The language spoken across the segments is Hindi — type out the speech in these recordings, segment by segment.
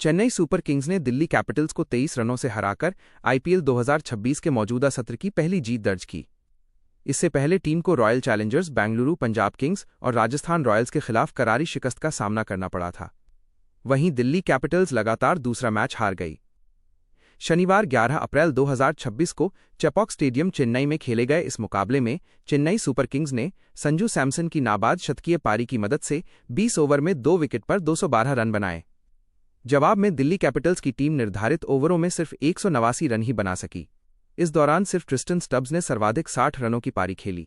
चेन्नई सुपर किंग्स ने दिल्ली कैपिटल्स को 23 रनों से हराकर आईपीएल 2026 के मौजूदा सत्र की पहली जीत दर्ज की। इससे पहले टीम को royal Challengers Bengaluru, Punjab Kings और राजस्थान रॉयल्स के खिलाफ करारी शिकस्त का सामना करना पड़ा था। वहीं दिल्ली कैपिटल्स लगातार दूसरा मैच हार गई। शनिवार 11 अप्रैल 2026 को चेपॉक स्टेडियम चेन्नई में खेले गए इस मुकाबले में चेन्नई सुपर किंग्स ने संजू सैमसन की नाबाद शतकीय पारी की मदद से 20 ओवर में 2 विकेट पर 212 रन बनाए। जवाब में दिल्ली कैपिटल्स की टीम निर्धारित ओवरों में सिर्फ 189 रन ही बना सकी। इस दौरान सिर्फ ट्रिस्टन स्टब्स ने सर्वाधिक 60 रनों की पारी खेली।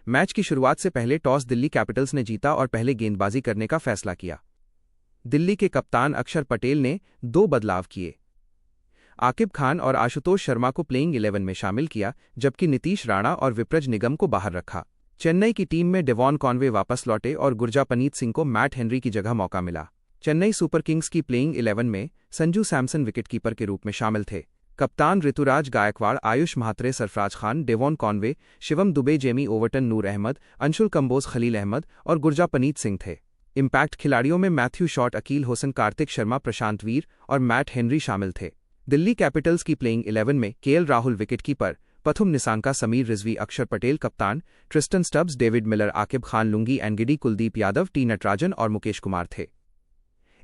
मैच की शुरुआत से पहले टॉस दिल्ली कैपिटल्स ने जीता और पहले गेंदबाजी करने का फैसला किया। दिल्ली के कप्तान अक्षर पटेल ने 2 बदलाव किए। आकिब खान और आशुतोष शर्मा को प्लेइंग 11 में शामिल किया, जबकि नीतीश राणा और विप्रज निगम को बाहर रखा। चेन्नई की टीम में डेवॉन कॉनवे वापस लौटे और गुरजापनीत सिंह को मैट हेनरी की जगह मौका मिला। चेन्नई सुपर किंग्स की प्लेइंग 11 में संजू सैमसन विकेटकीपर के रूप में शामिल थे। कप्तान Rituraj Gaikwad, Ayush Mhatre, Sarfaraz Khan, Devon Conway, Shivam Dube, Jamie Overton, Noor Ahmad, Anshul Kamboj, Khaleel Ahmed और गुरजापनीत सिंह थे। इम्पैक्ट खिलाड़ियों में Matthew Short, Akeal Hosein, Kartik Sharma, Prashant Veer और मैट हेनरी शामिल थे। दिल्ली कैपिटल्स की प्लेइंग 11 में केएल राहुल विकेटकीपर, पथुम निसांका, समीर रिजवी, अक्षर पटेल कप्तान, Tristan Stubbs, David Miller, Aqib Khan, Lungi Ngidi, Kuldeep Yadav, T Natarajan और मुकेश कुमार थे।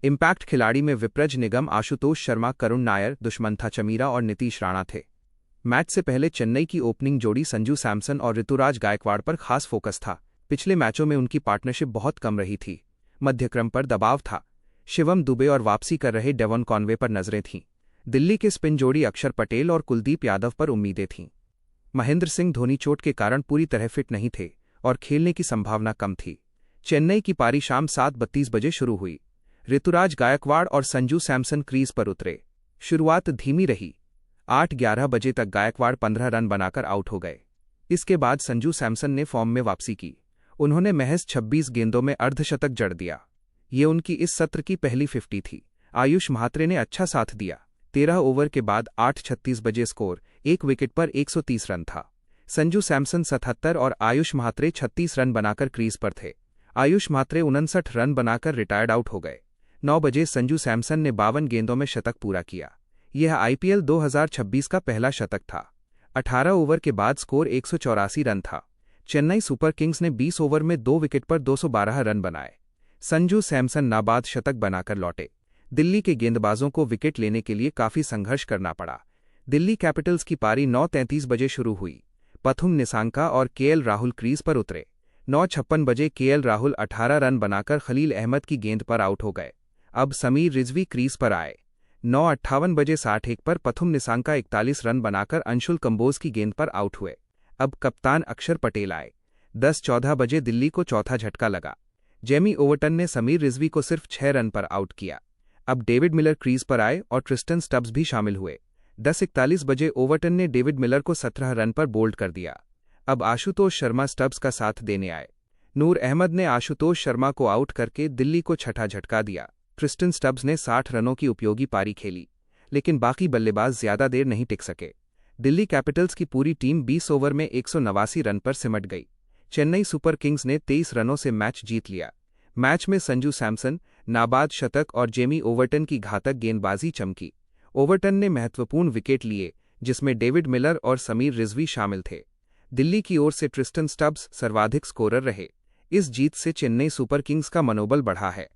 इम्पैक्ट खिलाड़ी में विप्रज निगम, आशुतोष शर्मा, करुण नायर, दुष्मंथा चमीरा और नीतीश राणा थे। मैच से पहले चेन्नई की ओपनिंग जोड़ी संजू सैमसन और ऋतुराज गायकवाड़ पर खास फोकस था। पिछले मैचों में उनकी पार्टनरशिप बहुत कम रही थी। मध्यक्रम पर दबाव था। शिवम दुबे और वापसी कर रहे डेवॉन कॉनवे पर नजरें थीं। दिल्ली के स्पिन जोड़ी अक्षर पटेल और कुलदीप यादव पर उम्मीदें थीं। महेंद्र सिंह धोनी चोट के कारण पूरी तरह फिट नहीं थे और खेलने की संभावना कम थी। चेन्नई की पारी शाम 7:32 बजे शुरू हुई। ऋतुराज गायकवाड़ और संजू सैमसन क्रीज पर उतरे। शुरुआत धीमी रही। 8:11 बजे तक गायकवाड़ 15 रन बनाकर आउट हो गए। इसके बाद संजू सैमसन ने फॉर्म में वापसी की। उन्होंने महज 26 गेंदों में अर्धशतक जड़ दिया। ये उनकी इस सत्र की पहली 50 थी। आयुष म्हात्रे ने अच्छा साथ दिया। 13 ओवर के बाद 8:36 बजे स्कोर 1 विकेट पर 130 रन था। संजू सैमसन 77 और आयुष म्हात्रे 36 रन बनाकर क्रीज पर थे। आयुष म्हात्रे 59 रन बनाकर रिटायर्ड आउट हो गए। 9 बजे संजू सैमसन ने 52 गेंदों में शतक पूरा किया। यह आईपीएल 2026 का पहला शतक था। 18 ओवर के बाद स्कोर 184 रन था। चेन्नई सुपर किंग्स ने 20 ओवर में 2 विकेट पर 212 रन बनाए। संजू सैमसन नाबाद शतक बनाकर लौटे। दिल्ली के गेंदबाजों को विकेट लेने के लिए काफी संघर्ष करना पड़ा। दिल्ली कैपिटल्स की पारी 9:33 बजे शुरू हुई। पथुम निसांका और केएल राहुल क्रीज पर उतरे। 9:56 बजे केएल राहुल 18 रन बनाकर खलील अहमद की गेंद पर आउट हो गए। अब समीर रिजवी क्रीज पर आए। 9:58 बजे 61 पर पथुम निसांका 41 रन बनाकर अंशुल कंबोज की गेंद पर आउट हुए। अब कप्तान अक्षर पटेल आए। 10:14 बजे दिल्ली को चौथा झटका लगा। जेमी ओवर्टन ने समीर रिजवी को सिर्फ 6 रन पर आउट किया। अब डेविड मिलर क्रीज पर आए और ट्रिस्टन स्टब्स भी शामिल हुए। 10:41 बजे ओवर्टन ने डेविड मिलर को 17 रन पर बोल्ड कर दिया। अब आशुतोष शर्मा स्टब्स का साथ देने आए। नूर अहमद ने आशुतोष शर्मा को आउट करके दिल्ली को छठा झटका दिया। ट्रिस्टन स्टब्स ने 60 रनों की उपयोगी पारी खेली, लेकिन बाकी बल्लेबाज ज्यादा देर नहीं टिक सके। दिल्ली कैपिटल्स की पूरी टीम 20 ओवर में 189 रन पर सिमट गई। चेन्नई सुपर किंग्स ने 23 रनों से मैच जीत लिया। मैच में संजू सैमसन, नाबाद शतक और जेमी ओवर्टन की घातक गेंदबाजी चमकी। ओवर्टन ने महत्वपूर्ण विकेट लिए, जिसमें डेविड मिलर और समीर रिजवी शामिल थे। दिल्ली की ओर से ट्रिस्टन स्टब्स सर्वाधिक स्कोरर रहे। इस जीत से चेन्नई सुपर किंग्स का मनोबल बढ़ा है।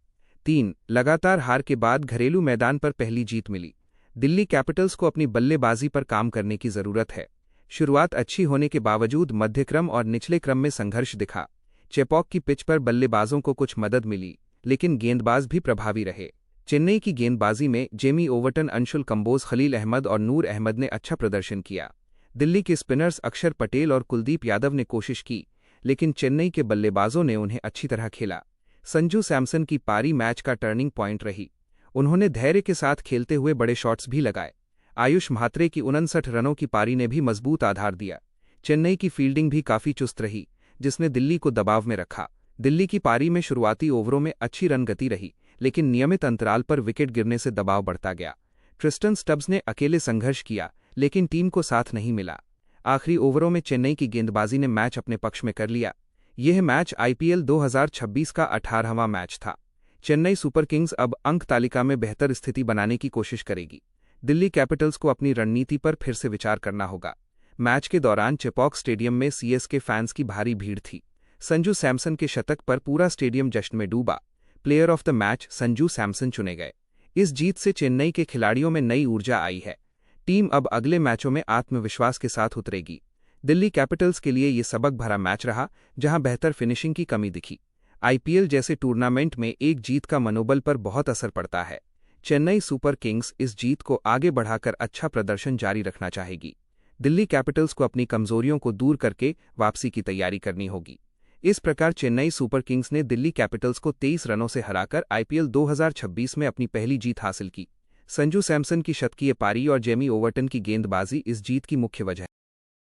3 लगातार हार के बाद घरेलू मैदान पर पहली जीत मिली। दिल्ली कैपिटल्स को अपनी बल्लेबाजी पर काम करने की जरूरत है। शुरुआत अच्छी होने के बावजूद मध्यक्रम और निचले क्रम में संघर्ष दिखा। चेपॉक की पिच पर बल्लेबाजों को कुछ मदद मिली, लेकिन गेंदबाज भी प्रभावी रहे। चेन्नई की गेंदबाजी में जेमी ओवर्टन, अंशुल कंबोज, खलील अहमद और नूर अहमद ने अच्छा प्रदर्शन किया। दिल्ली के स्पिनर्स अक्षर पटेल और कुलदीप यादव ने कोशिश की, लेकिन चेन्नई के बल्लेबाजों ने उन्हें अच्छी तरह खेला। संजू सैमसन की पारी मैच का टर्निंग पॉइंट रही। उन्होंने धैर्य के साथ खेलते हुए बड़े शॉट्स भी लगाए। आयुष म्हात्रे की 59 रनों की पारी ने भी मजबूत आधार दिया। चेन्नई की फील्डिंग भी काफी चुस्त रही, जिसने दिल्ली को दबाव में रखा। दिल्ली की पारी में शुरुआती ओवरों में अच्छी रन गति रही, लेकिन नियमित अंतराल पर विकेट गिरने से दबाव बढ़ता गया। ट्रिस्टन स्टब्स ने अकेले संघर्ष किया, लेकिन टीम को साथ नहीं मिला। आखिरी ओवरों में चेन्नई की गेंदबाजी ने मैच अपने पक्ष में कर लिया। यह मैच आईपीएल 2026 का 18वां मैच था। चेन्नई सुपर किंग्स अब अंक तालिका में बेहतर स्थिति बनाने की कोशिश करेगी। दिल्ली कैपिटल्स को अपनी रणनीति पर फिर से विचार करना होगा। मैच के दौरान चेपॉक स्टेडियम में सीएसके फैंस की भारी भीड़ थी। संजू सैमसन के शतक पर पूरा स्टेडियम जश्न में डूबा। Player of the match Sanju Samson चुने गए। इस जीत से चेन्नई के खिलाड़ियों में नई ऊर्जा आई है। टीम अब अगले मैचों में आत्मविश्वास के साथ उतरेगी। दिल्ली कैपिटल्स के लिए ये सबक भरा मैच रहा, जहां बेहतर फिनिशिंग की कमी दिखी। आईपीएल जैसे टूर्नामेंट में एक जीत का मनोबल पर बहुत असर पड़ता है। चेन्नई सुपर किंग्स इस जीत को आगे बढ़ाकर अच्छा प्रदर्शन जारी रखना चाहेगी। दिल्ली कैपिटल्स को अपनी कमजोरियों को दूर करके वापसी की तैयारी करनी होगी। इस प्रकार चेन्नई सुपर किंग्स ने दिल्ली कैपिटल्स को 23 रनों से हराकर आईपीएल 2026 में अपनी पहली जीत हासिल की। संजू सैमसन की शतकीय पारी और जेमी ओवर्टन की गेंदबाजी इस जीत की मुख्य वजह